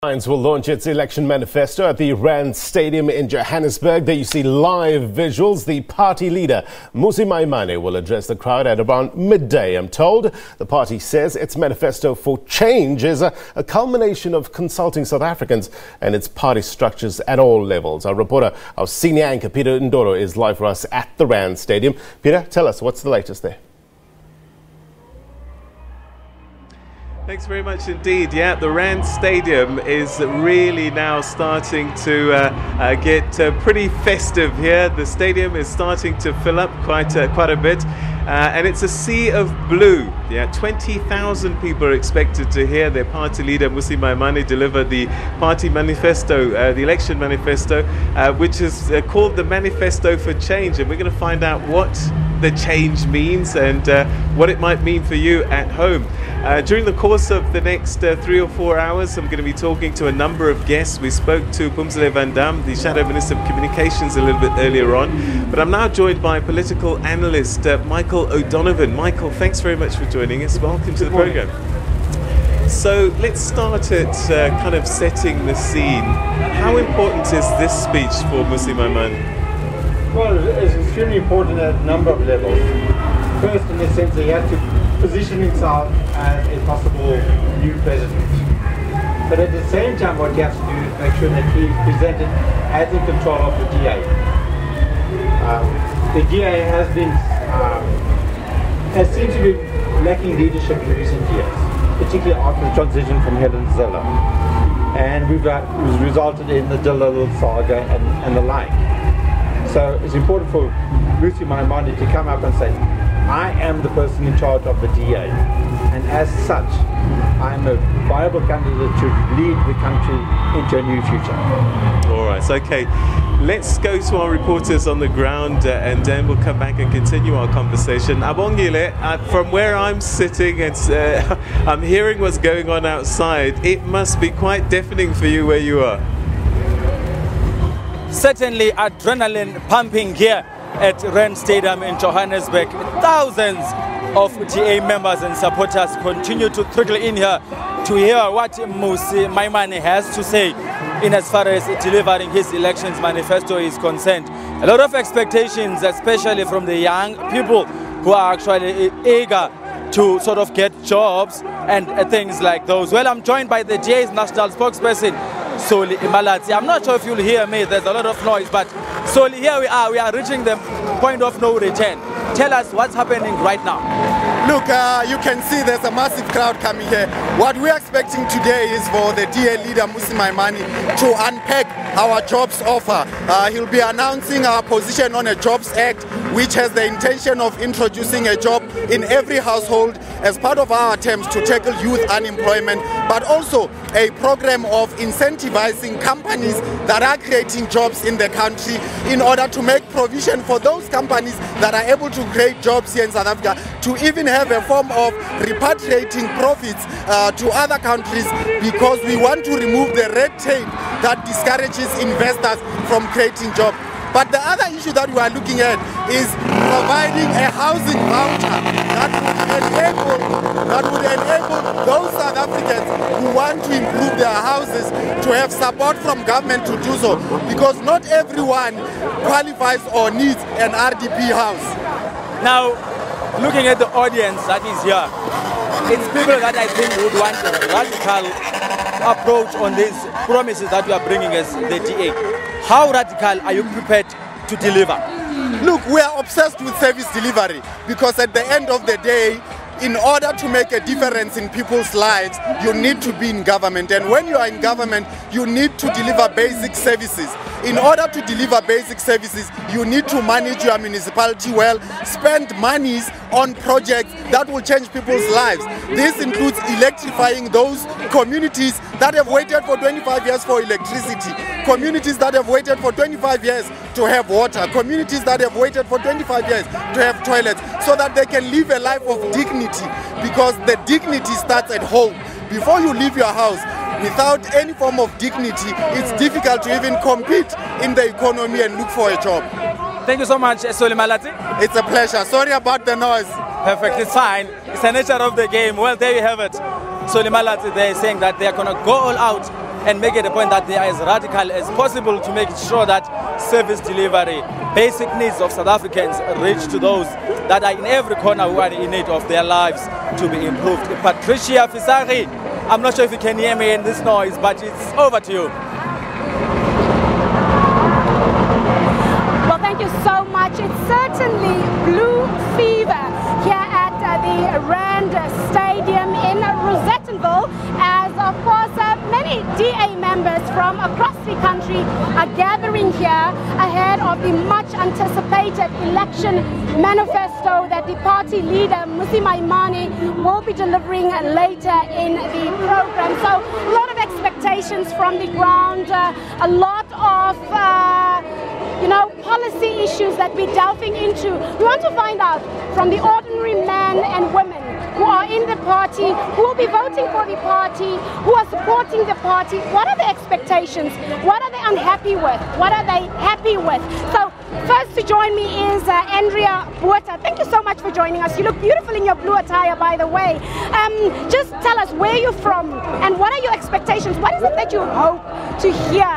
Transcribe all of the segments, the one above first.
Will launch its election manifesto at the Rand Stadium in Johannesburg. There you see live visuals. The party leader, Mmusi Maimane, will address the crowd at around midday, I'm told. The party says its manifesto for change is a culmination of consulting South Africans and its party structures at all levels. Our senior anchor, Peter Ndoro, is live for us at the Rand Stadium. Peter, tell us, what's the latest there? Thanks very much indeed. Yeah, the Rand Stadium is really now starting to get pretty festive here. The stadium is starting to fill up quite a bit, and it's a sea of blue. Yeah, 20,000 people are expected to hear their party leader Mmusi Maimane deliver the party manifesto, the election manifesto, which is called the Manifesto for Change, and we're going to find out what the change means and what it might mean for you at home. During the course of the next 3 or 4 hours, I'm going to be talking to a number of guests. We spoke to Phumzile van Dam, the Shadow Minister of Communications, a little bit earlier on. But I'm now joined by political analyst Michael O'Donovan. Michael, thanks very much for joining us. Welcome to the program. So let's start at kind of setting the scene. How important is this speech for Mmusi Maimane? Well, it's extremely important at a number of levels. First, in the sense that he had to position himself as a possible new president. But at the same time, what he has to do is make sure that he is presented as in control of the DA. The DA has seemed to be lacking leadership in recent years, particularly after the transition from Helen Zille. And it was resulted in the Dillal saga and the like. So it's important for Mmusi Maimane to come up and say, I am the person in charge of the DA, and as such, I am a viable candidate to lead the country into a new future. All right, okay. Let's go to our reporters on the ground and then we'll come back and continue our conversation. Abongile, from where I'm sitting, I'm hearing what's going on outside. It must be quite deafening for you where you are. Certainly adrenaline pumping here at Rand Stadium in Johannesburg. Thousands of DA members and supporters continue to trickle in here to hear what Mmusi Maimane has to say in as far as delivering his elections manifesto is concerned. A lot of expectations, especially from the young people who are actually eager to sort of get jobs and things like those. Well, I'm joined by the DA's national spokesperson, Soli Imalati. I'm not sure if you'll hear me, there's a lot of noise, but Soli, here we are reaching the point of no return. Tell us what's happening right now. Look, you can see there's a massive crowd coming here. What we're expecting today is for the DA leader, Mmusi Maimane, to unpack our jobs offer. He'll be announcing our position on a Jobs Act, which has the intention of introducing a job in every household as part of our attempts to tackle youth unemployment, but also a program of incentivizing companies that are creating jobs in the country in order to make provision for those companies that are able to create jobs here in South Africa to even have a form of repatriating profits to other countries, because we want to remove the red tape that discourages investors from creating jobs. But the other issue that we are looking at is providing a housing voucher that would enable those South Africans who want to improve their houses to have support from government to do so, because not everyone qualifies or needs an RDP house. Now, looking at the audience that is here, it's people that I think would want a radical approach on these promises that we are bringing as the DA. How radical are you prepared to deliver? Look, we are obsessed with service delivery, because at the end of the day, in order to make a difference in people's lives, you need to be in government. And when you are in government, you need to deliver basic services. In order to deliver basic services, you need to manage your municipality well, spend monies on projects that will change people's lives. This includes electrifying those communities that have waited for 25 years for electricity, communities that have waited for 25 years to have water, communities that have waited for 25 years to have toilets, so that they can live a life of dignity, because the dignity starts at home. Before you leave your house, without any form of dignity, it's difficult to even compete in the economy and look for a job. Thank you so much, Soli Malati. It's a pleasure. Sorry about the noise. Perfect, it's fine. It's the nature of the game. Well, there you have it. Soli Malati, they're saying that they are going to go all out and make it a point that they are as radical as possible to make sure that service delivery, basic needs of South Africans reach to those that are in every corner who are in need of their lives to be improved. Patricia Fisari, I'm not sure if you can hear me in this noise, but it's over to you. Well, thank you so much. It's certainly blue fever here at the Rand Stadium in Rosettenville, as of course many DA members from across the country are gathering here ahead of the much anticipated election manifesto that the party leader Mmusi Maimane will be delivering later in the program. So a lot of expectations from the ground, a lot of policy issues that we're delving into. We want to find out from the ordinary men and women who are in the party, who will be voting for the party, who are supporting the party. What are the expectations? What are they unhappy with? What are they happy with? So first to join me is Andrea Buerta. Thank you so much for joining us. You look beautiful in your blue attire, by the way. Just tell us where you're from and what are your expectations? What is it that you hope to hear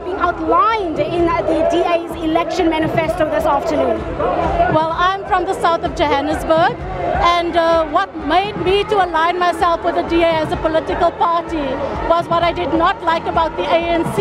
being outlined in the DA's election manifesto this afternoon? Well, I'm from the south of Johannesburg, and what made me to align myself with the DA as a political party was what I did not like about the ANC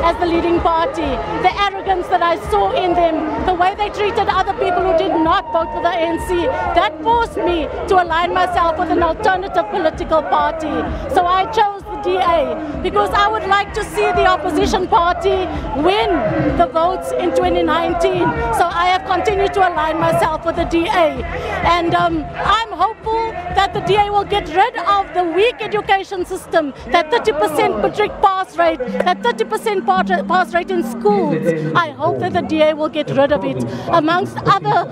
as the leading party. The arrogance that I saw in them, the way they treated other people who did not vote for the ANC, that forced me to align myself with an alternative political party. So I chose the DA because I would like to see the opposition party win the votes in 2019. So I have continued to align myself with the DA. And I'm hopeful that the DA will get rid of the weak education system, that 30% matric pass rate, that 30% pass rate in schools. I hope that the DA will get rid of it, amongst other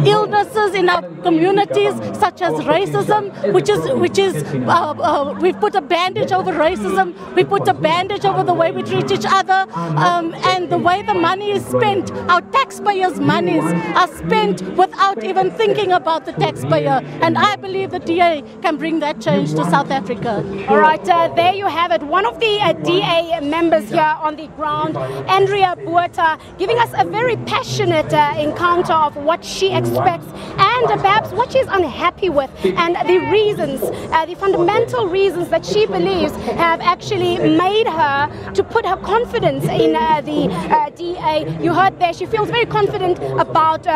illnesses in our communities, such as racism, we've put a bandage over racism, we put a bandage over the way we treat each other, and the way the money is spent. Our taxpayers' monies are spent without even thinking about the taxpayer, and I believe the DA can bring that change to South Africa. All right, there you have it. One of the DA members here on the ground, Andrea Buerta, giving us a very passionate encounter of what she expects and perhaps what she's unhappy with, and the reasons, the fundamental reasons that she believes have actually made her to put her confidence in the DA. You heard there, she feels very confident about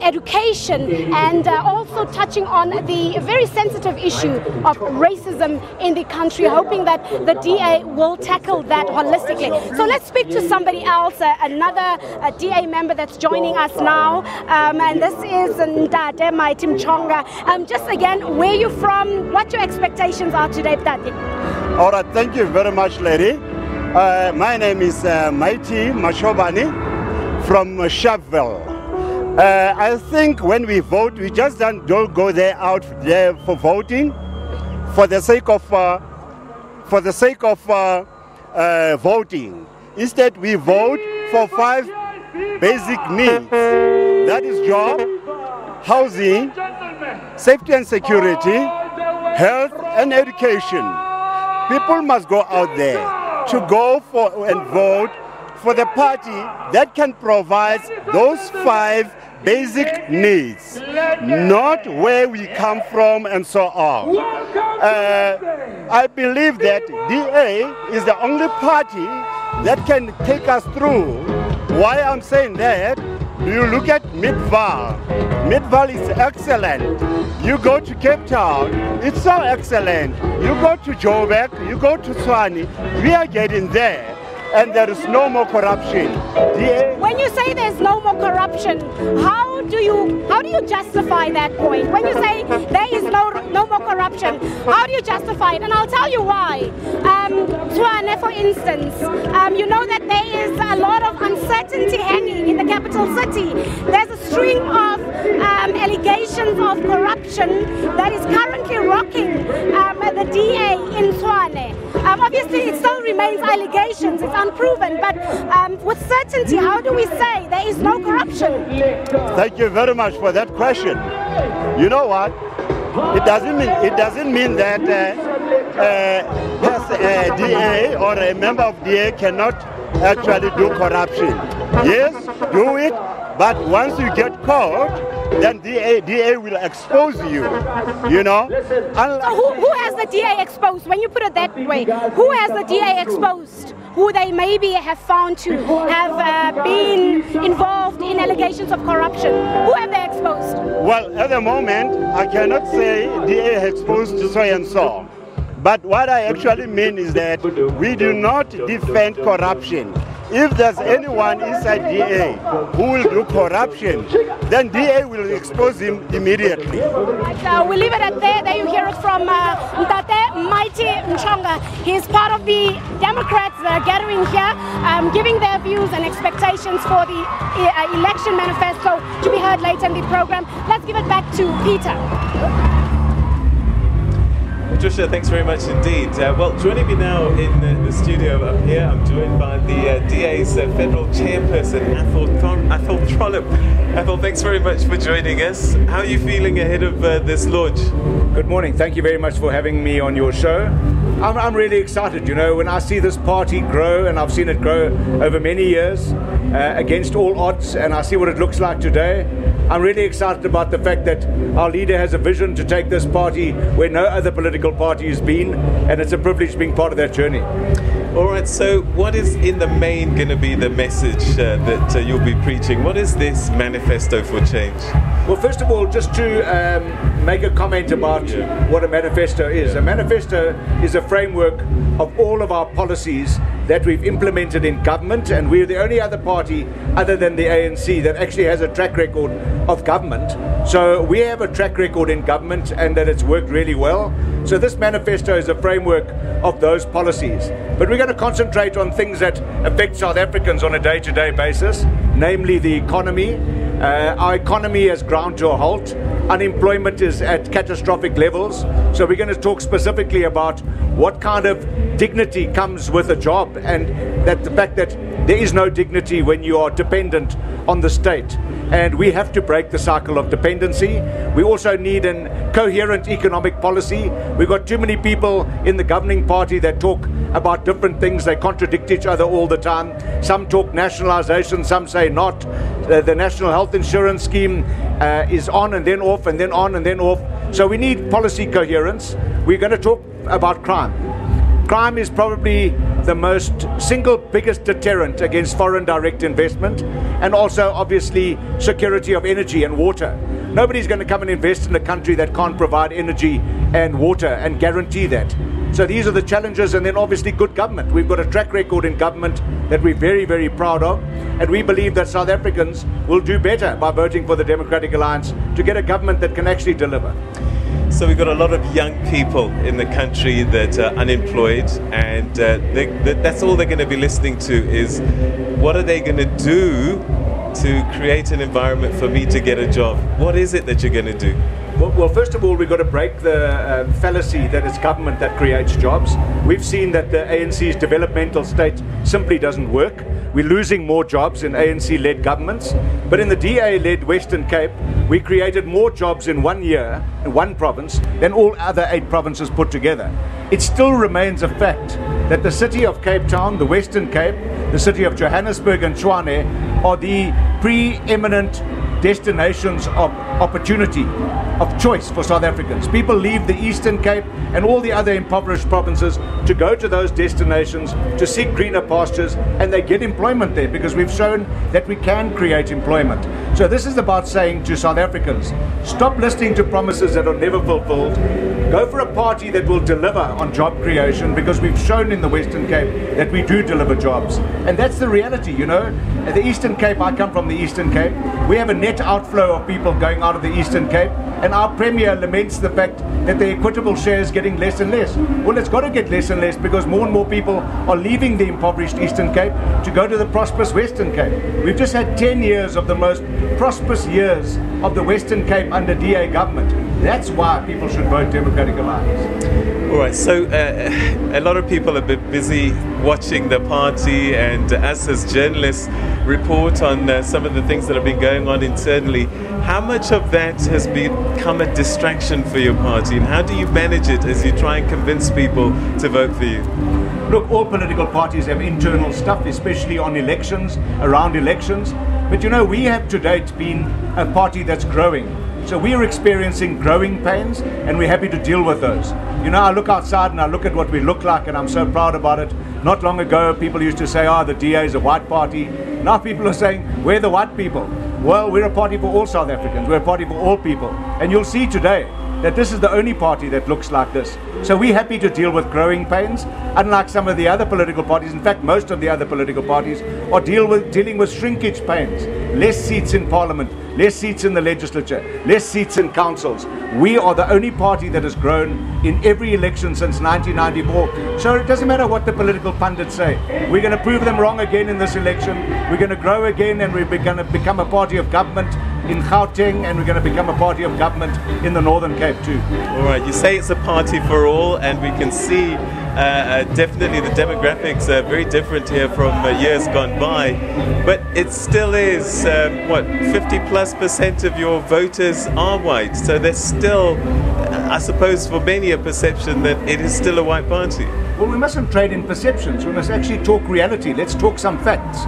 education and also touching on the very sensitive issue of racism in the country, hoping that the DA will tackle that holistically. So let's speak to somebody else, another DA member that's joining us now, and this is Ndade Maitim Chonga. Just again, where you're from, what your expectations are today, Ndade. All right, thank you very much, lady. My name is Maiti Mashobani from Sharpeville. I think when we vote, we just don't go out there for voting for the sake of voting. Instead, we vote for 5 basic needs. That is job, housing, safety and security, health and education. People must go out there to go for and vote for the party that can provide those 5 basic needs, not where we come from and so on. I believe that DA is the only party that can take us through. Why I'm saying that, you look at Midvaal. Midvaal is excellent. You go to Cape Town, it's so excellent. You go to Joburg, you go to Tshwane, we are getting there. And there is no more corruption. When you say there's no more corruption, how do you justify that point? When you say there is no more corruption, how do you justify it? And I'll tell you why. Tshwane, for instance, you know that there is a lot of uncertainty hanging in the capital city. There's a string of allegations of corruption that is currently rocking the DA in Tshwane. Obviously, it still remains allegations. It's unproven, but with certainty, how do we say there is no corruption? Thank you very much for that question. You know what? It doesn't mean that a DA or a member of DA cannot actually do corruption. Yes, do it, but once you get caught, then DA will expose you, you know. So who has the DA exposed? When you put it that way, who has the DA exposed? Who they maybe have found to have been involved in allegations of corruption? Who have they exposed? Well, at the moment, I cannot say DA exposed so and so. But what I actually mean is that we do not defend corruption. If there's anyone inside DA who will do corruption, then DA will expose him immediately. We'll leave it at there. There you hear it from Mtate Mighty Nchonga. He's part of the Democrats that are gathering here, giving their views and expectations for the election manifesto to be heard later in the program. Let's give it back to Peter. Patricia, thanks very much indeed. Well, joining me now in the studio up here, I'm joined by the DA's federal chairperson, Athol Trollip. Athol, thanks very much for joining us. How are you feeling ahead of this launch? Good morning. Thank you very much for having me on your show. I'm really excited. You know, when I see this party grow, and I've seen it grow over many years against all odds, and I see what it looks like today, I'm really excited about the fact that our leader has a vision to take this party where no other political party has been, and it's a privilege being part of that journey. All right, so what is in the main going to be the message that you'll be preaching? What is this manifesto for change? Well, first of all, just to make a comment about what a manifesto is. A manifesto is a framework of all of our policies that we've implemented in government, and we're the only other party other than the ANC that actually has a track record of government. So we have a track record in government and that it's worked really well. So this manifesto is a framework of those policies. But we're going to concentrate on things that affect South Africans on a day-to-day basis, namely the economy. Our economy has ground to a halt. Unemployment is at catastrophic levels. So we're going to talk specifically about what kind of dignity comes with a job, and that the fact that there is no dignity when you are dependent on the state. And we have to break the cycle of dependency. We also need a coherent economic policy. We've got too many people in the governing party that talk about different things. They contradict each other all the time. Some talk nationalisation, some say not. The National Health Insurance Scheme is on and then off and then on and then off. So we need policy coherence. We're going to talk about crime. Crime is probably the single biggest deterrent against foreign direct investment, and also obviously security of energy and water. Nobody's going to come and invest in a country that can't provide energy and water and guarantee that. So these are the challenges, and then obviously good government. We've got a track record in government that we're very, very proud of, and we believe that South Africans will do better by voting for the Democratic Alliance to get a government that can actually deliver. So we've got a lot of young people in the country that are unemployed, and that's all they're going to be listening to is what are they going to do to create an environment for me to get a job? What is it that you're going to do? Well, first of all, we've got to break the fallacy that it's government that creates jobs. We've seen that the ANC's developmental state simply doesn't work. We're losing more jobs in ANC-led governments. But in the DA-led Western Cape, we created more jobs in 1 year, in one province, than all other 8 provinces put together. It still remains a fact that the city of Cape Town, the Western Cape, the city of Johannesburg and Tshwane are the preeminent destinations of opportunity, of choice for South Africans. People leave the Eastern Cape and all the other impoverished provinces to go to those destinations to seek greener pastures, and they get employment there because we've shown that we can create employment. So this is about saying to South Africans, stop listening to promises that are never fulfilled. Go for a party that will deliver on job creation, because we've shown in the Western Cape that we do deliver jobs. And that's the reality, you know. At the Eastern Cape, I come from the Eastern Cape, we have a net outflow of people going out of the Eastern Cape, and our Premier laments the fact that the equitable share is getting less and less. Well, it's got to get less and less because more and more people are leaving the impoverished Eastern Cape to go to the prosperous Western Cape. We've just had 10 years of the most prosperous years of the Western Cape under DA government. That's why people should vote Democratic Alliance. All right, so a lot of people have been busy watching the party, and us as journalists report on some of the things that have been going on internally. How much of that has become a distraction for your party, and how do you manage it as you try and convince people to vote for you? Look, all political parties have internal stuff, especially on elections, around elections. But you know, we have to date been a party that's growing. So we are experiencing growing pains, and we're happy to deal with those. You know, I look outside and I look at what we look like, and I'm so proud about it. Not long ago, people used to say, oh, the DA is a white party. Now people are saying, we're the white people. Well, we're a party for all South Africans. We're a party for all people. And you'll see today that this is the only party that looks like this. So we're happy to deal with growing pains, unlike some of the other political parties. In fact, most of the other political parties are dealing with shrinkage pains. Less seats in parliament, less seats in the legislature, less seats in councils. We are the only party that has grown in every election since 1994. So it doesn't matter what the political pundits say. We're going to prove them wrong again in this election. We're going to grow again, and we're going to become a party of government in Gauteng, and we're going to become a party of government in the Northern Cape too. All right, you say it's a party for all, and we can see definitely the demographics are very different here from years gone by, but it still is, 50+% of your voters are white, so there's still, I suppose for many, a perception that it is still a white party. Well, we mustn't trade in perceptions. We must actually talk reality. Let's talk some facts.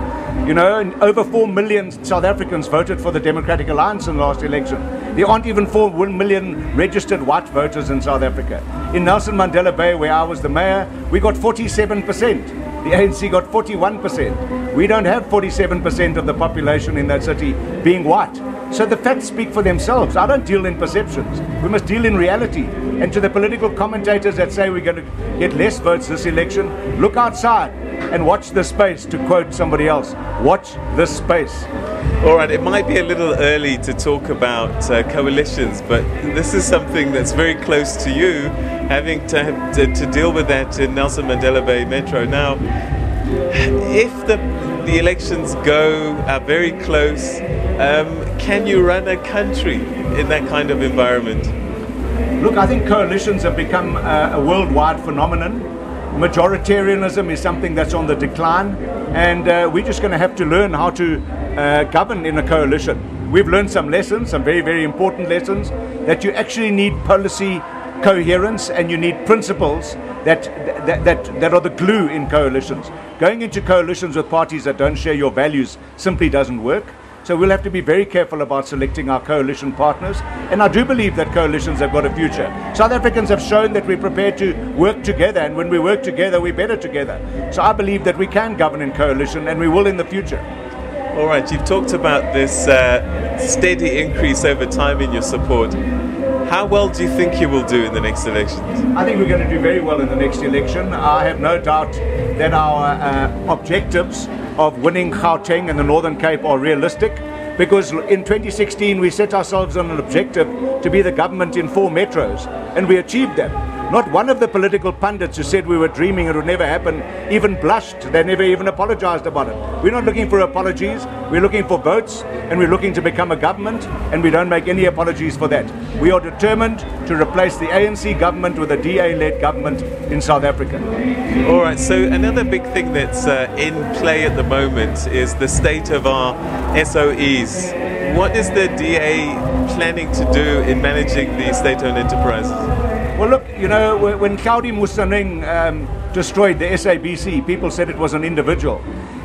You know, over 4 million South Africans voted for the Democratic Alliance in the last election. There aren't even 4 million registered white voters in South Africa. In Nelson Mandela Bay, where I was the mayor, we got 47%. The ANC got 41%. We don't have 47% of the population in that city being white. So the facts speak for themselves. I don't deal in perceptions. We must deal in reality. And to the political commentators that say we're going to get less votes this election, look outside and watch the space, to quote somebody else. Watch the space. All right, it might be a little early to talk about coalitions, but this is something that's very close to you, having to deal with that in Nelson Mandela Bay Metro. Now, if the elections are very close, can you run a country in that kind of environment? Look, I think coalitions have become a worldwide phenomenon. Majoritarianism is something that's on the decline, and we're just going to have to learn how to govern in a coalition. We've learned some lessons, some very, very important lessons, that you actually need policy coherence and you need principles that are the glue in coalitions. Going into coalitions with parties that don't share your values simply doesn't work. So we'll have to be very careful about selecting our coalition partners. And I do believe that coalitions have got a future. South Africans have shown that we're prepared to work together, and when we work together, we're better together. So I believe that we can govern in coalition, and we will in the future. All right, you've talked about this steady increase over time in your support. How well do you think you will do in the next elections? I think we're going to do very well in the next election. I have no doubt that our objectives of winning Gauteng and the Northern Cape are realistic, because in 2016 we set ourselves on an objective to be the government in 4 metros, and we achieved that. Not one of the political pundits who said we were dreaming it would never happen even blushed. They never even apologized about it. We're not looking for apologies. We're looking for votes, and we're looking to become a government, and we don't make any apologies for that. We are determined to replace the ANC government with a DA-led government in South Africa. All right, so another big thing that's in play at the moment is the state of our SOEs. What is the DA planning to do in managing the state-owned enterprises? Well, look, you know, when Claudie Moussaneng destroyed the SABC, people said it was an individual.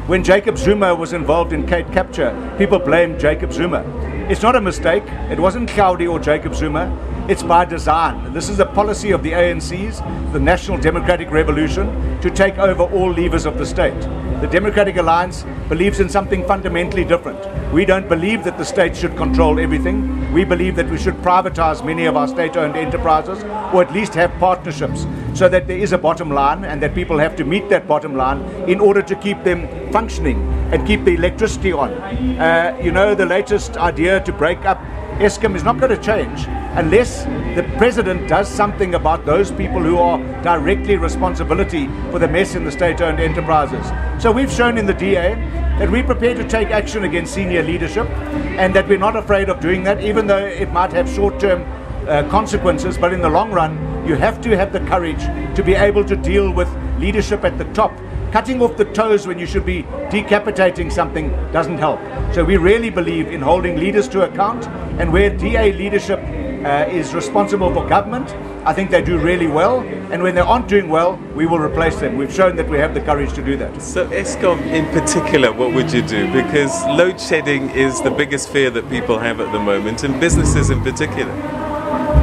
When Jacob Zuma was involved in Cape Capture, people blamed Jacob Zuma. It's not a mistake. It wasn't Claudie or Jacob Zuma. It's by design. This is a policy of the ANC's, the National Democratic Revolution, to take over all levers of the state. The Democratic Alliance believes in something fundamentally different. We don't believe that the state should control everything. We believe that we should privatize many of our state-owned enterprises, or at least have partnerships, so that there is a bottom line and that people have to meet that bottom line in order to keep them functioning and keep the electricity on. You know, the latest idea to break up Eskom is not going to change unless the president does something about those people who are directly responsibility for the mess in the state-owned enterprises. So we've shown in the DA that we're prepared to take action against senior leadership, and that we're not afraid of doing that, even though it might have short-term consequences, but in the long run, you have to have the courage to be able to deal with leadership at the top. Cutting off the toes when you should be decapitating something doesn't help. So we really believe in holding leaders to account, and where DA leadership is responsible for government, I think they do really well, and when they aren't doing well, we will replace them. We've shown that we have the courage to do that. So Eskom in particular, what would you do? Because load shedding is the biggest fear that people have at the moment, and businesses in particular.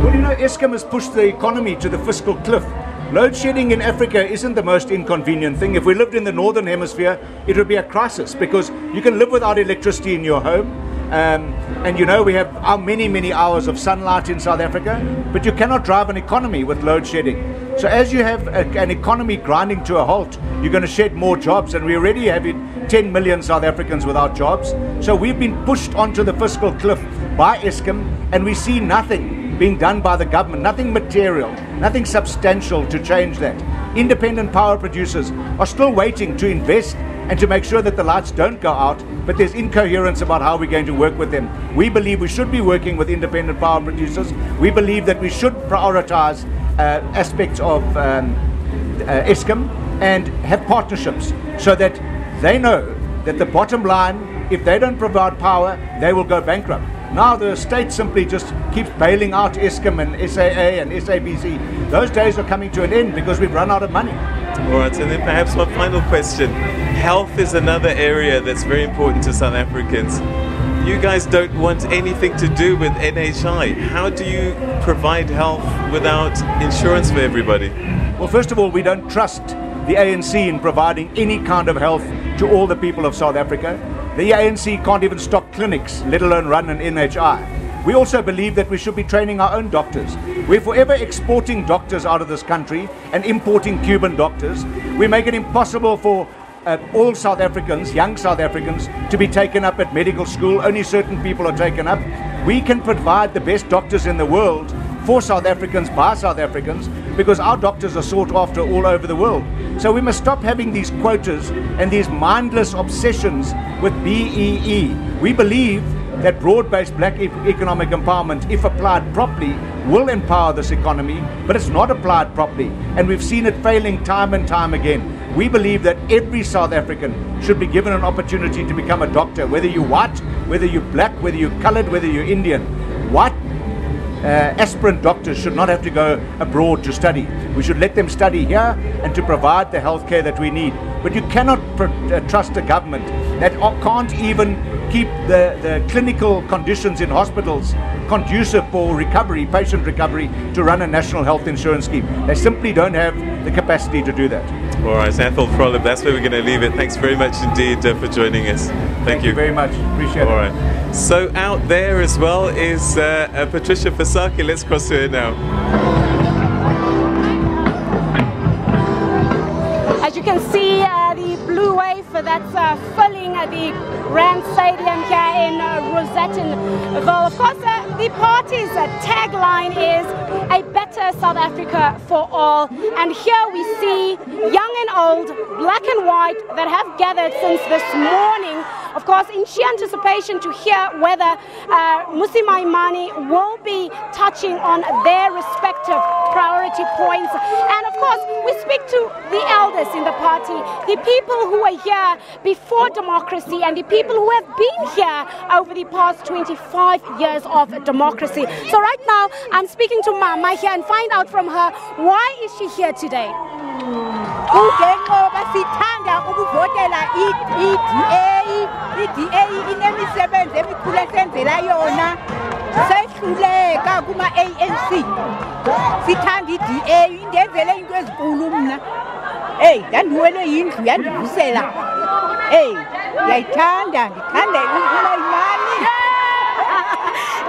Well, you know, Eskom has pushed the economy to the fiscal cliff. Load shedding in Africa isn't the most inconvenient thing. If we lived in the northern hemisphere, it would be a crisis, because you can live without electricity in your home. And you know, we have many hours of sunlight in South Africa, but you cannot drive an economy with load shedding. So as you have an economy grinding to a halt, you're going to shed more jobs, and we already have 10 million South Africans without jobs. So we've been pushed onto the fiscal cliff by Eskom, and we see nothing being done by the government, nothing material, nothing substantial to change that. Independent power producers are still waiting to invest and to make sure that the lights don't go out, but there's incoherence about how we're going to work with them. We believe we should be working with independent power producers. We believe that we should prioritize aspects of Eskom and have partnerships so that they know that the bottom line, if they don't provide power, they will go bankrupt. Now the state simply just keeps bailing out Eskom and SAA and SABC. Those days are coming to an end because we've run out of money. All right, and then perhaps one final question. Health is another area that's very important to South Africans. You guys don't want anything to do with NHI. How do you provide health without insurance for everybody? Well, first of all, we don't trust the ANC in providing any kind of health to all the people of South Africa. The ANC can't even stock clinics, let alone run an NHI. We also believe that we should be training our own doctors. We're forever exporting doctors out of this country and importing Cuban doctors. We make it impossible for all South Africans, young South Africans, to be taken up at medical school. Only certain people are taken up. We can provide the best doctors in the world for South Africans by South Africans, because our doctors are sought after all over the world. So we must stop having these quotas and these mindless obsessions with BEE. We believe that broad-based black economic empowerment, if applied properly, will empower this economy, but it's not applied properly, and we've seen it failing time and time again. We believe that every South African should be given an opportunity to become a doctor, whether you're white, whether you're black, whether you're colored, whether you're Indian. White aspirant doctors should not have to go abroad to study. We should let them study here and to provide the health care that we need. But you cannot trust a government that can't even keep the clinical conditions in hospitals conducive for recovery, patient recovery, to run a national health insurance scheme. They simply don't have the capacity to do that. All right, Athol Frolip, that's where we're going to leave it. Thanks very much indeed for joining us. Thank you very much. Appreciate it. All right. So out there as well is Patricia Fasaki. Let's cross to her now. As you can see, the blue wave that's filling the Rand Stadium here in Rosettenville. Of course, the party's tagline is a better South Africa for all. And here we see young and old, black and white, that have gathered since this morning, of course, in sheer anticipation to hear whether Mmusi Maimane will be touching on their respective priority points. And of course, we speak to the elders in the party, the people who were here before democracy and the people who have been here over the past 25 years of democracy. So right now, I'm speaking to Mama here and find out from her, why is she here today?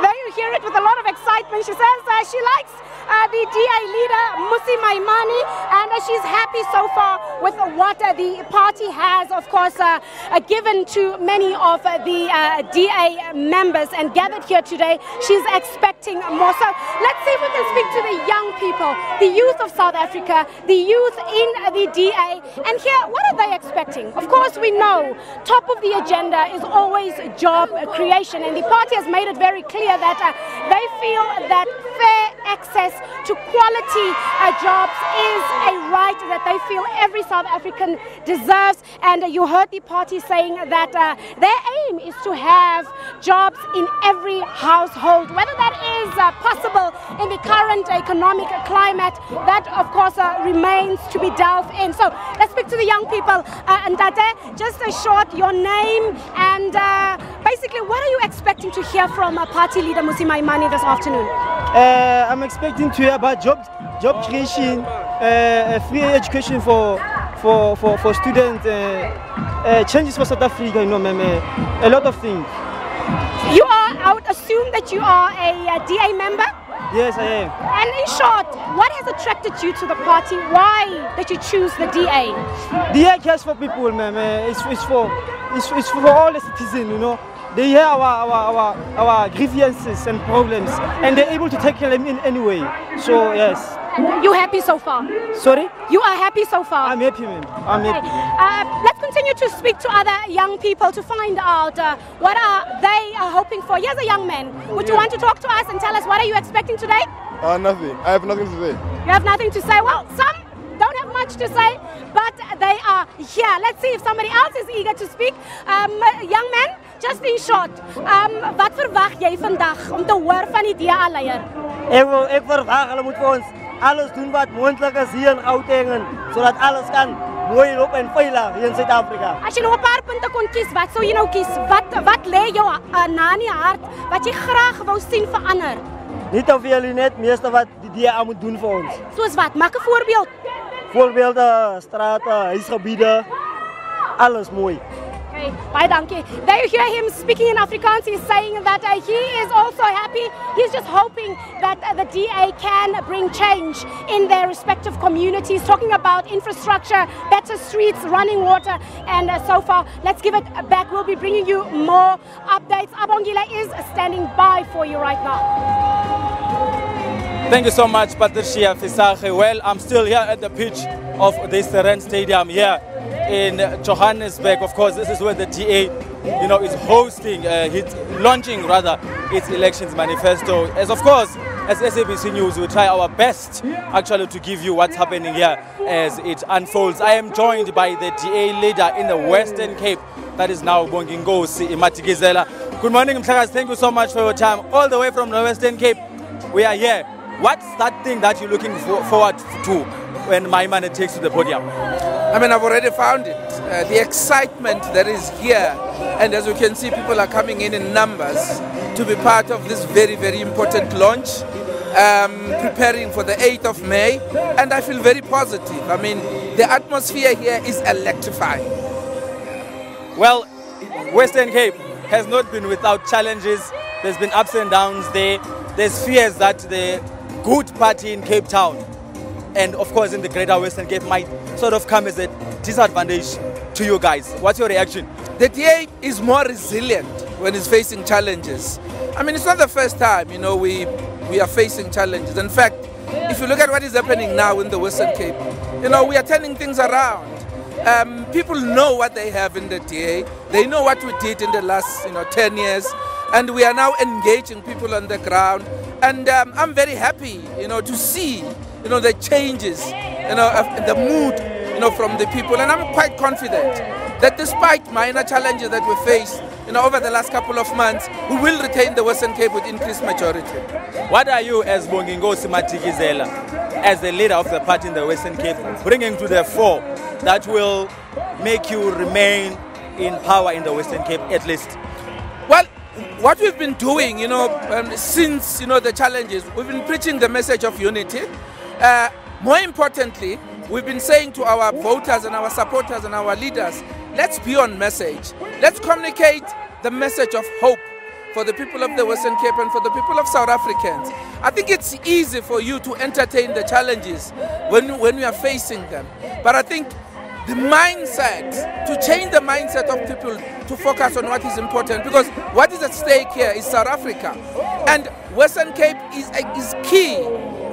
There you hear it with a lot of excitement. She says she likes the DA leader, Mmusi Maimane, and she's happy so far with what the party has, of course, given to many of the DA members and gathered here today. She's expecting more. So let's see if we can speak to the young people, the youth of South Africa, the youth in the DA, and hear what are they expecting. Of course, we know top of the agenda is always job creation, and the party has made it very clear that they feel that fair access to quality jobs is a right that they feel every South African deserves. And you heard the party saying that their aim is to have jobs in every household. Whether that is possible in the current economic climate, that of course remains to be delved in. So let's speak to the young people. And Tate, just a short, your name and basically what are you expecting to hear from party leader Mmusi Maimane this afternoon? I'm expecting to hear about job creation, free education for students, changes for South Africa, you know, a lot of things. You are, I would assume that you are a DA member? Yes, I am. And in short, what has attracted you to the party? Why did you choose the DA? DA cares for people, man. It's for all the citizens, you know. They hear our grievances and problems, and they're able to tackle them in any way. So yes. You happy so far? Sorry? You are happy so far? I'm happy, man. I'm happy. Let's continue to speak to other young people to find out what are they hoping for. Here's a young man. Would you want to talk to us and tell us what are you expecting today? Nothing. I have nothing to say. You have nothing to say? Well, some don't have much to say, but they are here. Let's see if somebody else is eager to speak. Young man, just in short, wat verwag jy vandag om te hoor van die DA-leier? Ek verwag hulle moet vir ons alles doen wat moontlik is hier in Gauteng, sodat alles kan mooi loop en veilig hier in Suid-Afrika. As jy nou 'n paar punte kon kies, wat sou jy nou kies? Wat lê jou na in die hart wat jy graag wou sien verander? Niet of jullie net meeste wat die DA moet doen vir ons. Soos wat? Maak 'n voorbeeld. Voorbeelde, strate, huisgebiede, alles mooi. Okay, baie dankie. There you hear him speaking in Afrikaans. He's saying that he is also happy. He's just hoping that the DA can bring change in their respective communities, talking about infrastructure, better streets, running water, and so far. Let's give it back. We'll be bringing you more updates. Abongile is standing by for you right now. Thank you so much, Patricia Fisache. Well, I'm still here at the pitch of this Rand Stadium here in Johannesburg. Of course, this is where the DA, is hosting, launching its elections manifesto. As of course, as SABC News, we try our best actually to give you what's happening here as it unfolds. I am joined by the DA leader in the Western Cape, that is now Bongingosi Matikizela. Good morning, Mhlakazi. Thank you so much for your time. All the way from the Western Cape, we are here. What's that thing that you're looking forward to when Maimane takes to the podium? I mean, I've already found it. The excitement that is here, and as you can see, people are coming in numbers to be part of this very, very important launch, preparing for the 8th of May, and I feel very positive. I mean, the atmosphere here is electrifying. Well, Western Cape has not been without challenges. There's been ups and downs there. There's fears that the good party in Cape Town and of course in the greater Western Cape might sort of come as a disadvantage to you guys. What's your reaction? The DA is more resilient when it's facing challenges. I mean, it's not the first time, we are facing challenges. In fact, if you look at what is happening now in the Western Cape, we are turning things around. People know what they have in the DA. They know what we did in the last 10 years. And we are now engaging people on the ground. And I'm very happy, to see, the changes, the mood, from the people. And I'm quite confident that despite minor challenges that we face, over the last couple of months, we will retain the Western Cape with increased majority. What are you, as Bongingosi Matikizela, as the leader of the party in the Western Cape, bringing to the fore that will make you remain in power in the Western Cape at least? Well, what we've been doing, since, the challenges, we've been preaching the message of unity. More importantly, we've been saying to our voters and our supporters and our leaders, let's be on message. Let's communicate the message of hope for the people of the Western Cape and for the people of South Africans. I think it's easy for you to entertain the challenges when we are facing them. But I think the mindset, to change the mindset of people to focus on what is important, because what is at stake here is South Africa. And Western Cape is key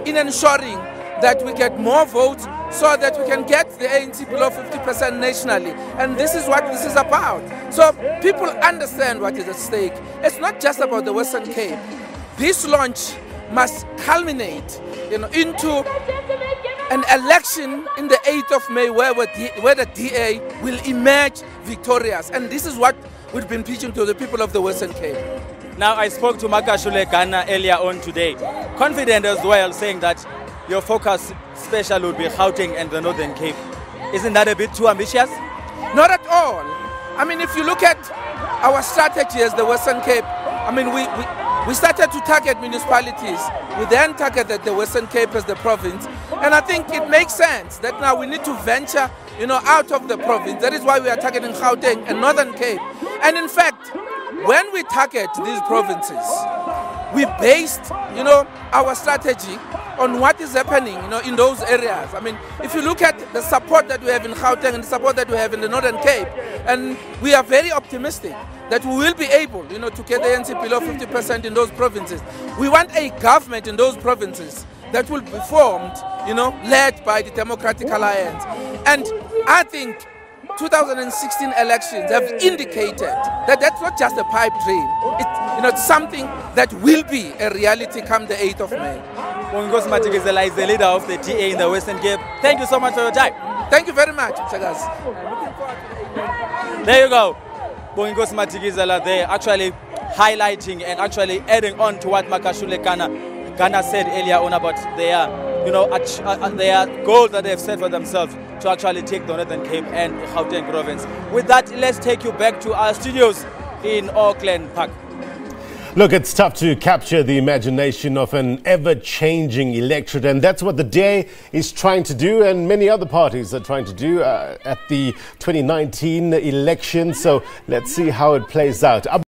in ensuring that we get more votes so that we can get the ANC below 50% nationally. And this is what this is about. So people understand what is at stake. It's not just about the Western Cape. This launch must culminate, into an election in the 8th of May where the DA will emerge victorious. And this is what we've been preaching to the people of the Western Cape. Now, I spoke to Makashule Ghana earlier on today, confident as well, saying that your focus special would be Gauteng and the Northern Cape. Isn't that a bit too ambitious? Not at all. I mean, if you look at our strategy as the Western Cape, I mean, we started to target municipalities. We then targeted the Western Cape as the province. And I think it makes sense that now we need to venture, out of the province. That is why we are targeting Gauteng and Northern Cape. And in fact, when we target these provinces, we based, our strategy on what is happening, in those areas. I mean, if you look at the support that we have in Gauteng and the support that we have in the Northern Cape, and we are very optimistic that we will be able, to get the ANC below 50% in those provinces. We want a government in those provinces that will be formed, led by the Democratic Alliance. And I think 2016 elections have indicated that that's not just a pipe dream. It's something that will be a reality come the 8th of May. Bongos Matikizela is the leader of the DA in the Western Cape. Thank you so much for your time. Thank you very much, Chagas. There you go. Bongos Matikizela there actually highlighting and actually adding on to what Makashule Ghana said earlier on about their, their goals that they've set for themselves to actually take the Northern Cape and Gauteng province. With that, let's take you back to our studios in Auckland Park. Look, it's tough to capture the imagination of an ever-changing electorate, and that's what the DA is trying to do, and many other parties are trying to do at the 2019 election. So let's see how it plays out.